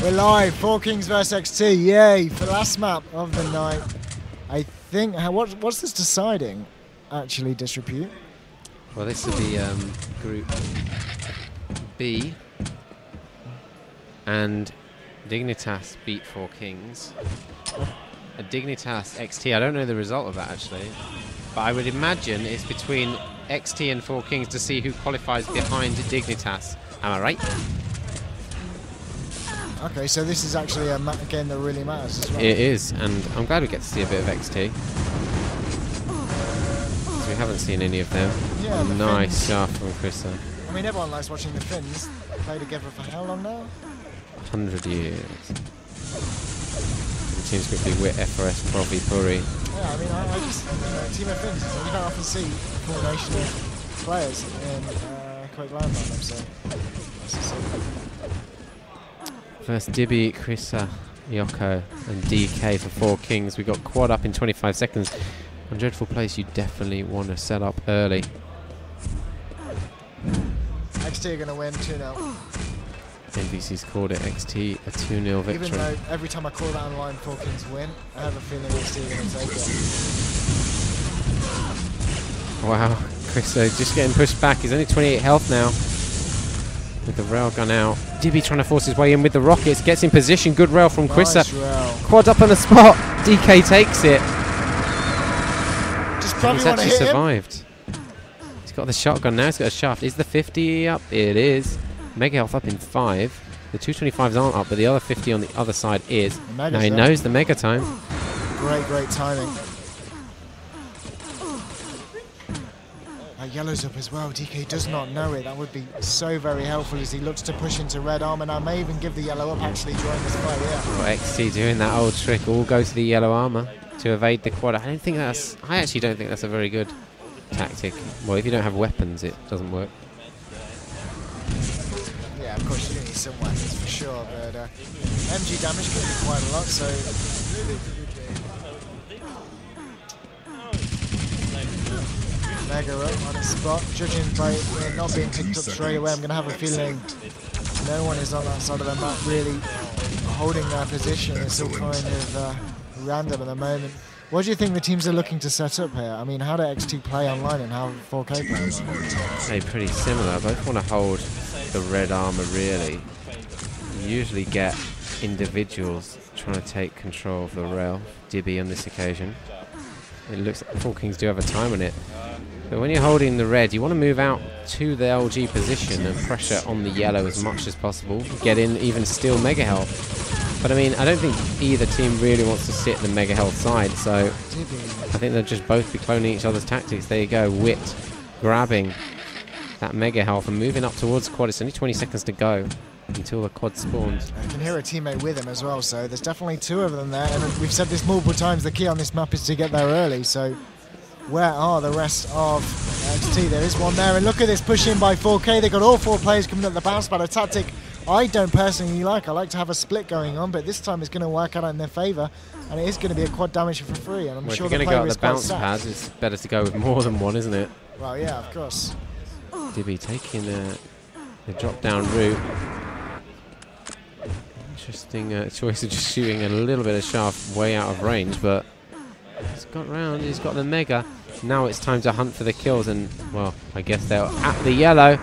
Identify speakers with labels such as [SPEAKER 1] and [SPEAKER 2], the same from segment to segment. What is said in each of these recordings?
[SPEAKER 1] We're live, 4Kings vs XT, yay, for the last map of the night. I think, what's this deciding, actually, Disrepute?
[SPEAKER 2] Well, this will be Group B, and Dignitas beat 4Kings. Dignitas XT, I don't know the result of that actually, but I would imagine it's between XT and 4Kings to see who qualifies behind Dignitas. Am I right?
[SPEAKER 1] Okay, so this is actually a game that really matters as well.
[SPEAKER 2] It is, and I'm glad we get to see a bit of XT. We haven't seen any of them.
[SPEAKER 1] Yeah,
[SPEAKER 2] nice shot from Chrissa.
[SPEAKER 1] I mean, everyone likes watching the Finns play together for how long now?
[SPEAKER 2] 100 years. The team's quickly with FRS, Provi, Puri.
[SPEAKER 1] Yeah, I mean, I just, team of Finns, you don't often see combination of players in quick land on them, so that's just so cool.
[SPEAKER 2] First Dibby, Chrissa, Yoko, and DK for 4Kings. We got quad up in 25 seconds. On dreadful place, you definitely want to set up early.
[SPEAKER 1] XT are going to win 2-0.
[SPEAKER 2] NBC's called it XT a 2-0 victory.
[SPEAKER 1] Even though every time I call that online 4Kings win, I have a feeling XT are going to take it.
[SPEAKER 2] Wow, Chrissa just getting pushed back. He's only 28 health now. With the rail gun out. Dibby trying to force his way in with the rockets. Gets in position. Good rail from Chrissa.
[SPEAKER 1] Nice rail.
[SPEAKER 2] Quad up on the spot. DK takes it.
[SPEAKER 1] He's
[SPEAKER 2] actually survived. He's got the shotgun now. He's got a shaft. Is the 50 up? It is. Mega health up in 5. The 225s aren't up, but the other 50 on the other side is. Now he knows the mega time.
[SPEAKER 1] Great timing. Yellow's up as well. DK does not know it. That would be so very helpful as he looks to push into red armor. And I may even give the yellow up actually during this fight. Yeah.
[SPEAKER 2] Well, XT doing that old trick. All go to the yellow armor to evade the quad. I actually don't think that's a very good tactic. Well, if you don't have weapons, it doesn't work.
[SPEAKER 1] Yeah, of course you do need some weapons for sure, but MG damage could be quite a lot, so Mega up on the spot. Judging by it not being picked up straight away, I'm going to have a feeling no one is on that side of the map really holding their position. It's all kind of random at the moment. What do you think the teams are looking to set up here? I mean, how do XT play online and how 4K play online?
[SPEAKER 2] They're pretty similar. Both want to hold the red armor, really. You usually get individuals trying to take control of the rail. Dibby on this occasion. It looks like 4Kings do have a time on it. But when you're holding the red, you want to move out to the LG position and pressure on the yellow as much as possible. Get in, even steal mega health. But I mean, I don't think either team really wants to sit the mega health side, so I think they'll just both be cloning each other's tactics. There you go, Wit grabbing that mega health and moving up towards quad. It's only 20 seconds to go until the quad spawns.
[SPEAKER 1] I can hear a teammate with him as well, so there's definitely 2 of them there. And we've said this multiple times, the key on this map is to get there early, so where are the rest of XT? There is one there, and look at this push in by 4K. They've got all 4 players coming at the bounce pad, a tactic I don't personally like. I like to have a split going on, but this time it's going to work out in their favour, and it is going to be a quad damage for free. And I'm sure
[SPEAKER 2] if you're going to go at the bounce pads, it's better to go with more than one, isn't it?
[SPEAKER 1] Well, yeah, of course.
[SPEAKER 2] Dibby taking the drop down route. Interesting choice of just shooting a little bit of shaft way out of range, but he's got round. He's got the mega. Now it's time to hunt for the kills, and well, I guess they're at the yellow.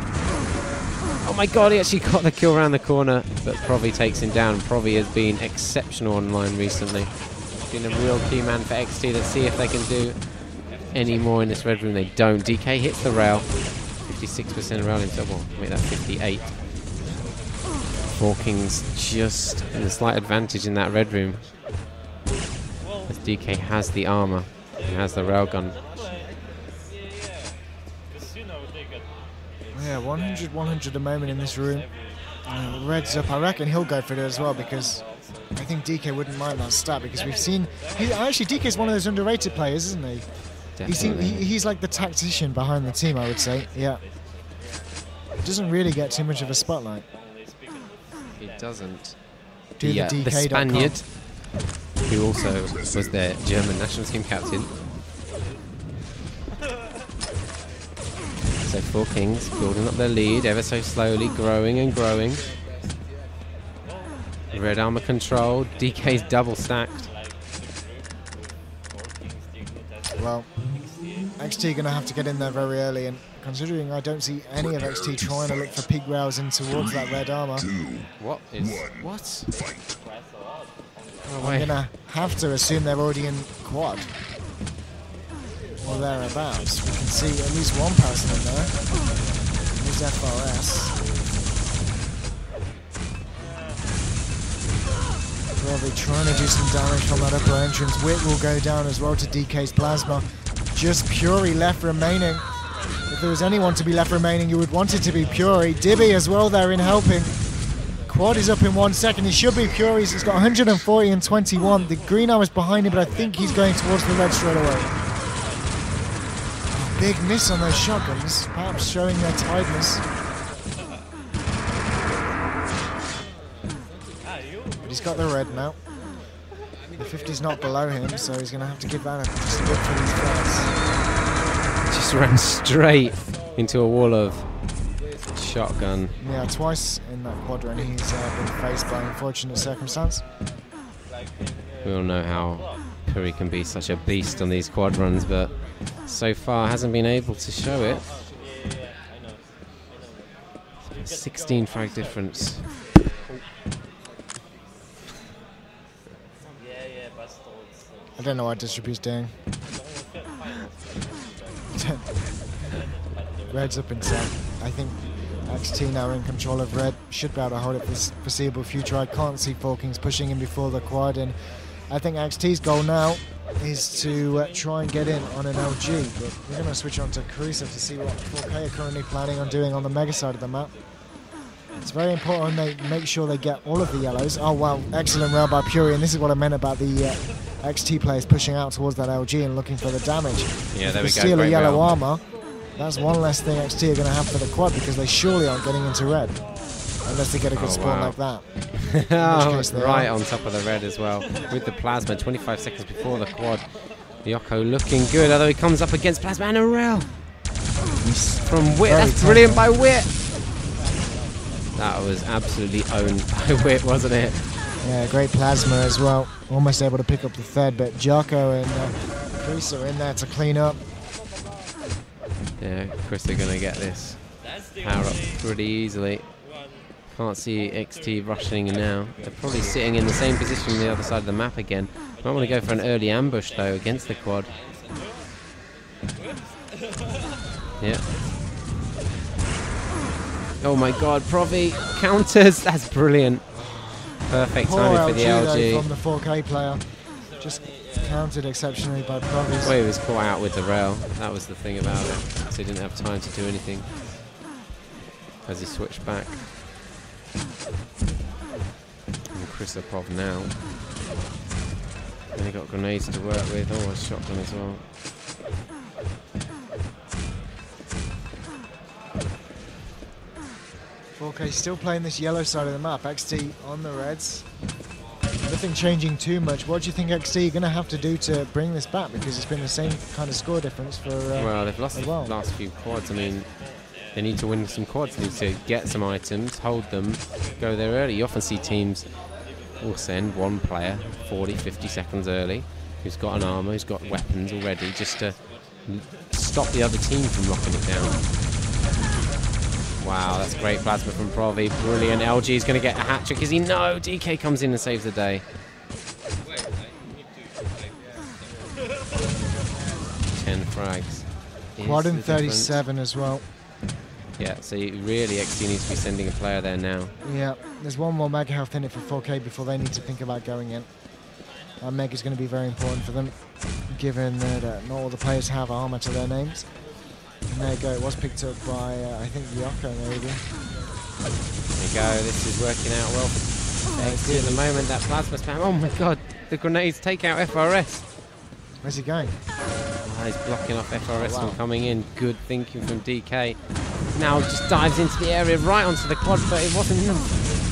[SPEAKER 2] Oh my god, he actually got the kill around the corner, but Provi takes him down. Provi has been exceptional online recently. Been a real key man for XT. Let's see if they can do any more in this red room. They don't. DK hits the rail. 56% rail into well, make that 58. 4Kings just in a slight advantage in that red room. As DK has the armor and has the railgun.
[SPEAKER 1] Yeah, 100 at the moment in this room. Red's up. I reckon he'll go for it as well, because I think DK wouldn't mind that stat, because we've seen... Actually, DK's one of those underrated players, isn't he? He's like the tactician behind the team, I would say. Yeah. Doesn't really get too much of a spotlight.
[SPEAKER 2] He doesn't.
[SPEAKER 1] The
[SPEAKER 2] Spaniard, who also was their German national team captain. So 4Kings building up their lead ever so slowly, growing and growing. Red armor control. DK's double stacked.
[SPEAKER 1] Well, XT going to have to get in there very early, and considering I don't see any of XT trying to look for peak rails in towards that red armor.
[SPEAKER 2] What is... What?
[SPEAKER 1] I'm going to have to assume they're already in quad. Or thereabouts. We can see at least one person in there. There's FRS. Probably trying to do some damage from that upper entrance. Wit will go down as well to DK's plasma. Just Puri left remaining. If there was anyone to be left remaining, you would want it to be Puri. Dibby as well there in helping. Quad is up in 1 second. He should be Puri's. He's got 140 and 21. The green arm is behind him, but I think he's going towards the red straight away. Oh, big miss on those shotguns, perhaps showing their tiredness. But he's got the red now. The 50's not below him, so he's going to have to give that just a bit for these guys.
[SPEAKER 2] Just ran straight into a wall of shotgun.
[SPEAKER 1] Yeah, twice in that quadrant he's been faced by unfortunate circumstance.
[SPEAKER 2] We all know how Puri can be such a beast on these quad runs, but so far hasn't been able to show it. 16 frag difference.
[SPEAKER 1] I don't know what Disrepute's doing. Red's up in 10. I think XT now in control of red. Should be able to hold it for the foreseeable future. I can't see 4Kings pushing him before the quad, and I think XT's goal now is to try and get in on an LG. But we're going to switch on to Carissa to see what 4K are currently planning on doing on the mega side of the map. It's very important they make sure they get all of the yellows. Oh wow, excellent rail by Puri, and this is what I meant about the XT players pushing out towards that LG and looking for the damage.
[SPEAKER 2] Yeah, there we go.
[SPEAKER 1] Steal a yellow armor. That's one less thing XT are going to have for the quad, because they surely aren't getting into red unless they get a good spawn like that.
[SPEAKER 2] Oh, right on top of the red as well with the plasma. 25 seconds before the quad. Yoko looking good, although he comes up against plasma and a rail from Wit. That's brilliant by Wit. That was absolutely owned by Wit, wasn't it?
[SPEAKER 1] Yeah, great plasma as well. Almost able to pick up the third, but Jocko and Chris are in there to clean up.
[SPEAKER 2] Yeah, Chris are going to get this power up pretty easily. Can't see XT rushing now. They're probably sitting in the same position on the other side of the map again. Might want to go for an early ambush though against the quad. Yeah. Oh my god, Provi counters. That's brilliant. Perfect timing for the LG.
[SPEAKER 1] From the 4K player. Just countered exceptionally by Provi.
[SPEAKER 2] Well, he was caught out with the rail. That was the thing about it. So he didn't have time to do anything as he switched back. And Christopov now. And he got grenades to work with. Oh, a shotgun as well.
[SPEAKER 1] Okay, still playing this yellow side of the map. XT on the reds. Nothing changing too much. What do you think XT are going to have to do to bring this back? Because it's been the same kind of score difference for
[SPEAKER 2] well, they've lost the last few quads. I mean, they need to win some quads. They need to get some items, hold them, go there early. You often see teams will send one player 40, 50 seconds early who's got an armor, who's got weapons already, just to stop the other team from locking it down. Wow, that's great plasma from Provi. Brilliant. LG is going to get a hat trick. Is he? No. DK comes in and saves the day. 10 frags.
[SPEAKER 1] Quad in 37 as well.
[SPEAKER 2] Yeah, so really XT needs to be sending a player there now.
[SPEAKER 1] Yeah, there's one more mega health in it for 4K before they need to think about going in. That mega is going to be very important for them, given that not all the players have armor to their names. And there you go, it was picked up by, I think, Yoko maybe.
[SPEAKER 2] There you go, this is working out well for XT at the moment. That plasma spam, oh my god, the grenades take out FRS.
[SPEAKER 1] Where's he going?
[SPEAKER 2] Oh, he's blocking off FRS from coming in. Good thinking from DK. Now just dives into the area right onto the quad, but it wasn't enough.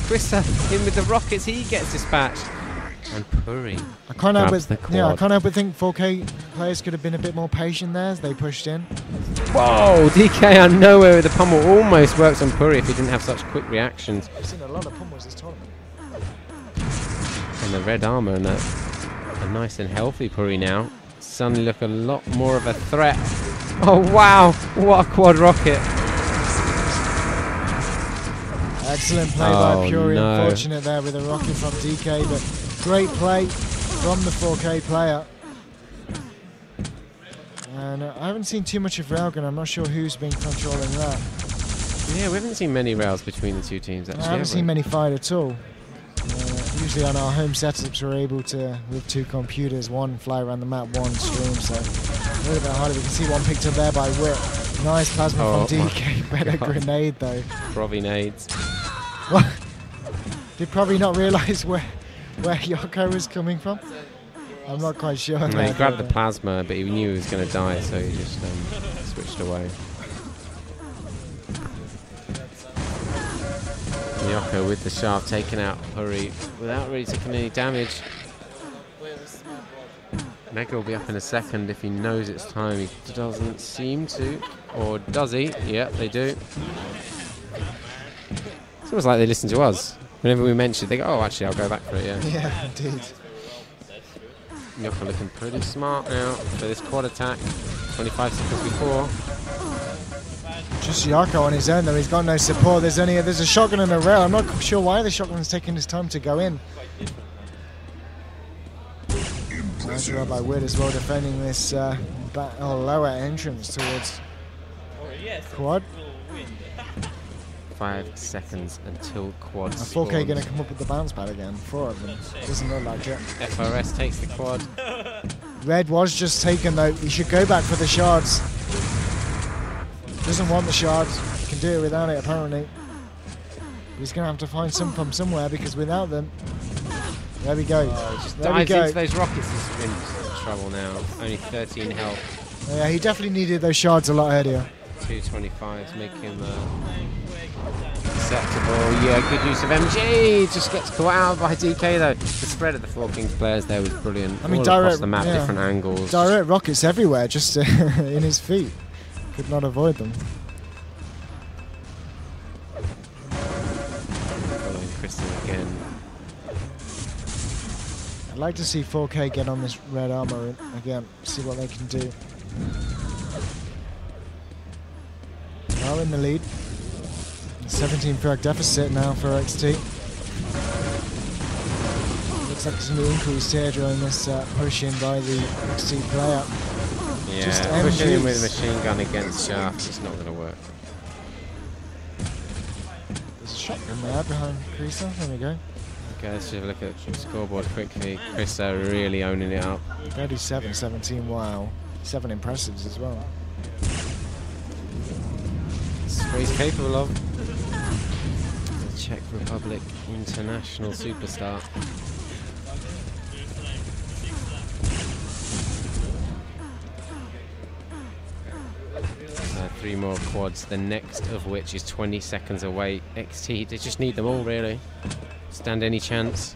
[SPEAKER 2] Krista in with the rockets, he gets dispatched. And Puri
[SPEAKER 1] I can't help but think 4K players could have been a bit more patient there as they pushed in.
[SPEAKER 2] Whoa, DK out of nowhere with the pummel. Almost works on Puri if he didn't have such quick reactions.
[SPEAKER 1] I've seen a lot of pummels this tournament.
[SPEAKER 2] And the red armor and a nice and healthy Puri now suddenly look a lot more of a threat. Oh wow, what a quad rocket.
[SPEAKER 1] Excellent play by Puri,
[SPEAKER 2] no.
[SPEAKER 1] Unfortunate there with a rocket from DK, but great play from the 4K player. And I haven't seen too much of Railgun. I'm not sure who's been controlling that.
[SPEAKER 2] Yeah, we haven't seen many rails between the two teams actually.
[SPEAKER 1] I haven't seen many fight at all. Usually on our home setups we're able to, with two computers, one fly around the map, one stream, so a little bit harder. We can see one picked up there by Whip. Nice plasma from DK, better grenade though.
[SPEAKER 2] Probably nades.
[SPEAKER 1] Did probably not realise where Yoko was coming from. I'm not quite sure.
[SPEAKER 2] No, he grabbed the plasma, but he knew he was going to die, so he just switched away. Yoko with the shaft taking out Puri without really taking any damage. Mega will be up in a second if he knows it's time. He doesn't seem to. Or does he? Yeah, they do. It's almost like they listen to us. Whenever we mention it, they go, oh, actually, I'll go back for it, yeah.
[SPEAKER 1] Yeah, indeed.
[SPEAKER 2] Yoko looking pretty smart now for this quad attack. 25 seconds before.
[SPEAKER 1] Just Yoko on his own though, he's got no support. There's a shotgun and a rail. I'm not sure why the shotgun's taking his time to go in. Nice job by Wood as well, defending this lower entrance towards quad.
[SPEAKER 2] 5 seconds until quad.
[SPEAKER 1] 4K going to come up with the bounce pad again. 4 of them. Doesn't look like it.
[SPEAKER 2] FRS takes the quad.
[SPEAKER 1] Red was just taken though. He should go back for the shards. Doesn't want the shards. Can do it without it apparently. He's going to have to find some from somewhere because without them. There we go.
[SPEAKER 2] Just dives into those rockets. He's in trouble now. Only 13 health.
[SPEAKER 1] Yeah, he definitely needed those shards a lot earlier.
[SPEAKER 2] 225 make him acceptable. Yeah, good use of MG. Just gets caught out by DK though. The spread of the 4Kings players there was brilliant.
[SPEAKER 1] I mean,
[SPEAKER 2] all
[SPEAKER 1] direct
[SPEAKER 2] across the map, different angles.
[SPEAKER 1] Direct rockets everywhere, just in his feet. Could not avoid them.
[SPEAKER 2] Following Crystal again.
[SPEAKER 1] I'd like to see 4K get on this red armor again, see what they can do. Now in the lead. 17 frag deficit now for XT. Looks like it's going to be increased here during this push in by the XT player.
[SPEAKER 2] Yeah,
[SPEAKER 1] just
[SPEAKER 2] pushing him with a machine gun against shaft is not going to work.
[SPEAKER 1] There's a shotgun there behind Krisa. There we go.
[SPEAKER 2] Okay, let's have a look at the scoreboard quickly. Krisa really owning it up.
[SPEAKER 1] 37-17, wow. 7 impressives as well.
[SPEAKER 2] That's what he's capable of. The Czech Republic international superstar. 3 more quads, the next of which is 20 seconds away. XT, they just need them all really. Stand any chance.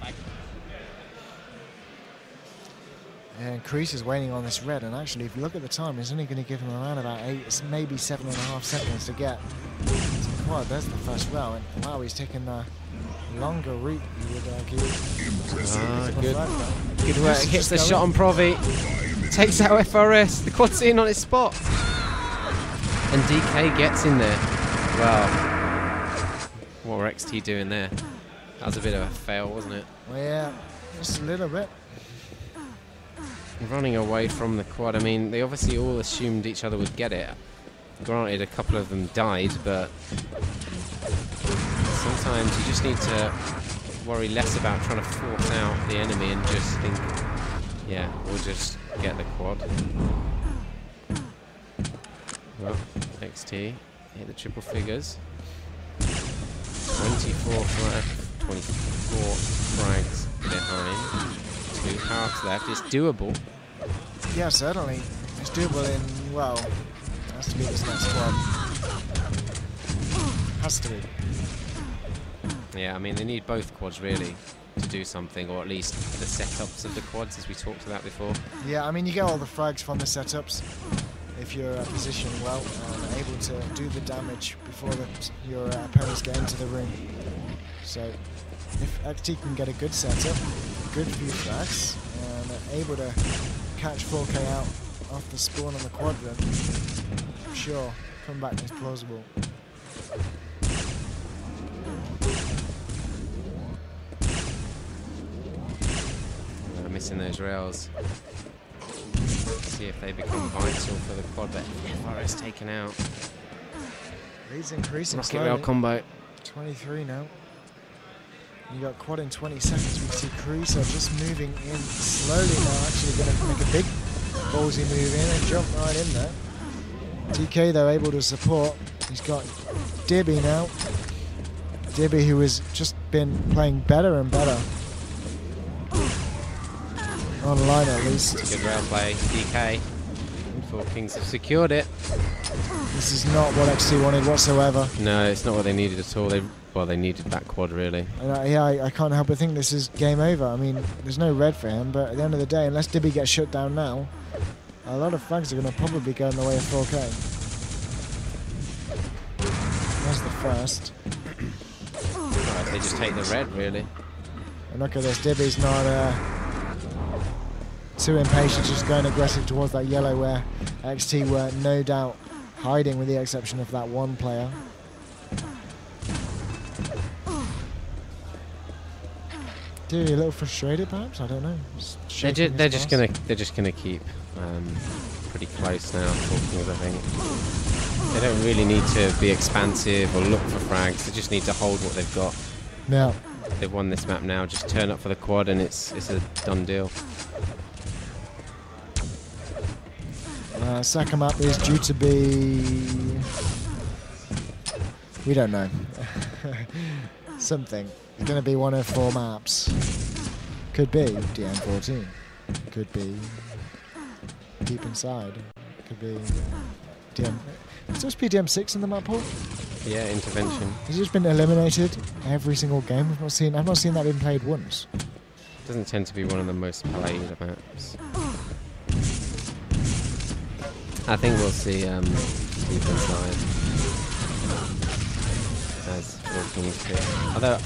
[SPEAKER 1] And Kreese is waiting on this red, and actually if you look at the time, it's only going to give him around about 8, maybe 7.5 seconds to get some quad. There's the first row, and wow, he's taking the longer route, you would argue.
[SPEAKER 2] Good work, hits the shot on Provi, takes out FRS, the quad's in on its spot. And DK gets in there. Well, what were XT doing there? That was a bit of a fail, wasn't it?
[SPEAKER 1] Well, yeah, just a little bit.
[SPEAKER 2] Running away from the quad, I mean, they obviously all assumed each other would get it. Granted, a couple of them died, but sometimes you just need to worry less about trying to force out the enemy and just think, yeah, we'll just get the quad. Well, XT hit the triple figures. 24 frags behind. 2 halves left. It's doable.
[SPEAKER 1] Yeah, certainly. It's doable in, well, it has to be this next squad. Has to be.
[SPEAKER 2] Yeah, I mean, they need both quads really to do something, or at least the setups of the quads, as we talked about before.
[SPEAKER 1] Yeah, I mean, you get all the frags from the setups if you're positioned well and able to do the damage before your opponents get into the ring. So if XT can get a good setup, good few frags and are able to catch 4K out off the spawn on the quadrant. Sure, comeback is plausible.
[SPEAKER 2] Missing those rails. See if they become vital for the quad, but FRS taken out.
[SPEAKER 1] Leads increasing
[SPEAKER 2] Rocket
[SPEAKER 1] slowly.
[SPEAKER 2] rail combo.
[SPEAKER 1] 23 now. You got quad in 20 seconds. We see Creaser just moving in slowly now. Actually going to make a big ballsy move in and jump right in there. TK though able to support. He's got Dibby now. Dibby who has just been playing better and better. Online at least.
[SPEAKER 2] Good rail play, DK. 4Kings have secured it.
[SPEAKER 1] This is not what XT wanted whatsoever.
[SPEAKER 2] No, it's not what they needed at all. They needed that quad really.
[SPEAKER 1] And I can't help but think this is game over. I mean, there's no red for him, but at the end of the day, unless Dibby gets shut down now, a lot of frags are going to probably go in the way of 4K. That's the first.
[SPEAKER 2] Right, they just take the red really.
[SPEAKER 1] And look at this, Dibby's not too impatient, just going aggressive towards that yellow where XT were no doubt hiding with the exception of that one player. Dibby a little frustrated perhaps, I don't know.
[SPEAKER 2] They're just gonna keep pretty close now, 4Kings, I think. They don't really need to be expansive or look for frags, they just need to hold what they've got.
[SPEAKER 1] Yeah.
[SPEAKER 2] They've won this map now, just turn up for the quad and it's a done deal.
[SPEAKER 1] Second map is due to be... we don't know. Something. It's going to be one of 4 maps. Could be DM14. Could be Deep Inside. Could be DM... It's supposed to be DM6 in the map pool?
[SPEAKER 2] Yeah, Intervention.
[SPEAKER 1] Has just been eliminated every single game? I've not seen that being played once.
[SPEAKER 2] Doesn't tend to be one of the most played maps. I think we'll see Deep Inside as 4Kings pick. Although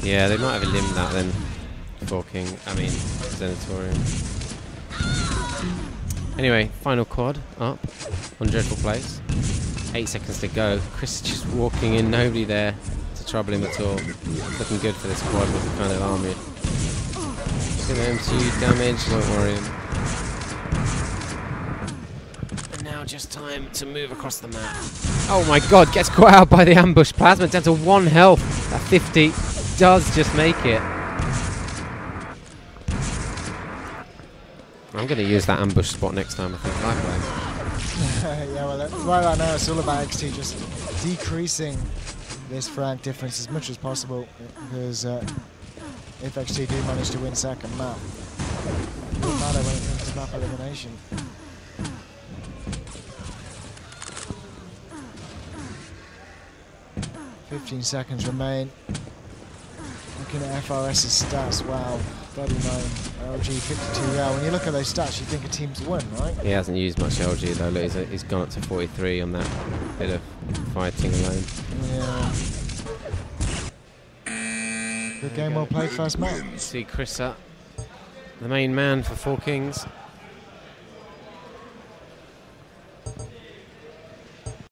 [SPEAKER 2] yeah, they might have eliminated that then. 4King, I mean Zenitorium. Anyway, final quad up on Dreadful Place. 8 seconds to go. Chris is just walking in, nobody there to trouble him at all. Looking good for this quad with the kind of army. Look at MTU damage, won't worry him. And now just time to move across the map. Oh my god, gets caught out by the ambush. Plasma down to 1 health. That 50 does just make it. I'm going to use that ambush spot next time, I think.
[SPEAKER 1] Yeah, well, right now it's all about XT just decreasing this frag difference as much as possible, because if XT do manage to win second map, it doesn't matter when it comes to map elimination. .15 seconds remain. Looking at FRS's stats, wow, 39 LG, 52 rail. When you look at those stats, you think a team's won, right?
[SPEAKER 2] He hasn't used much LG though. Look, he's gone up to 43 on that bit of fighting alone.
[SPEAKER 1] Yeah. Good game, well played, first map.
[SPEAKER 2] See Chris up, the main man for 4Kings.